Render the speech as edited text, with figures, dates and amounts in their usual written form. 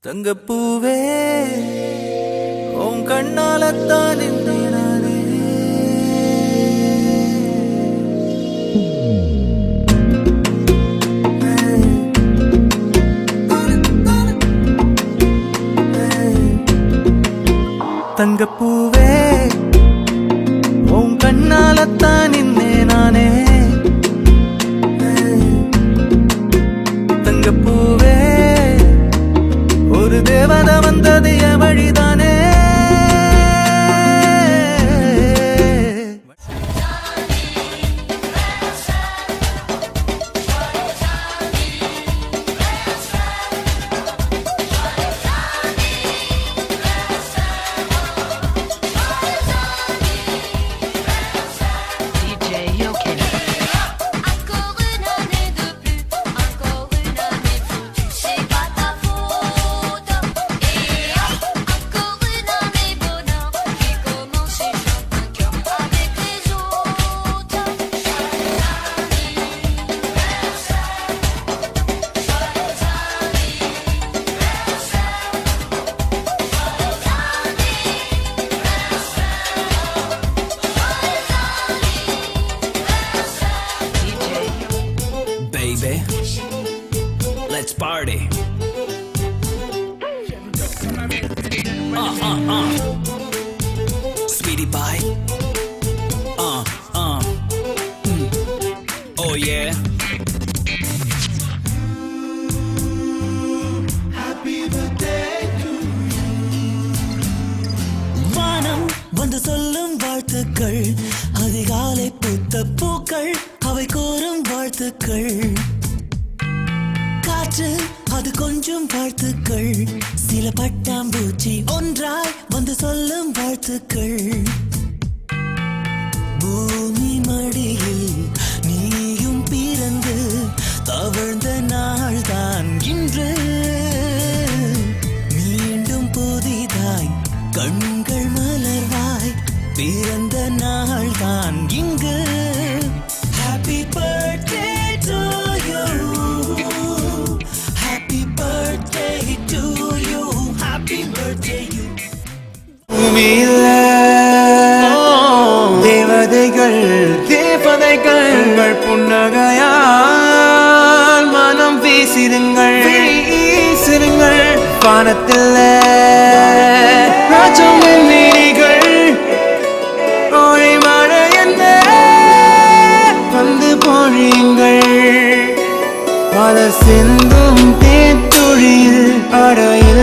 தங்கப்பூவே உன் கண்ணாலத்தான் நானே தங்கப்பூவே உன் கண்ணாலத்தான் நானே தங்கப்பூவே ஒரு தேவதை வந்தது என் வழிதானே Let's party. Sweetie pie. Oh yeah. Happy birthday to you. வானம் வந்து சொல்லும் வாழ்த்துக்கள், அதிகாலை பூத்த பூக்கள் அவை கோரும் வாழ்த்துக்கள், காற்று அது கொஞ்சம் வாழ்த்துக்கள், சில பட்டாம்பூச்சி ஒன்றாய் வந்து சொல்லும் வாழ்த்துக்கள், பூமி மடியில் நீயும் பிறந்து தவழ்ந்த நாள் தான் இன்று, மீண்டும் புதிதாய் கண்கள் மலர்வாய் பிறந்த நாள் தான் இங்கு. Happy birthday to you. பூமியில தேவதைகள் தேவதைகள் புன்னகையால் மனம் வீசிருங்கள் வீசிருங்கள், வானத்தில் ராஜமின்னிகள் ஓடி மழை என்ன வந்து பொழியுங்கள், பல சிந்தும் தேத்துழியில் அடையில்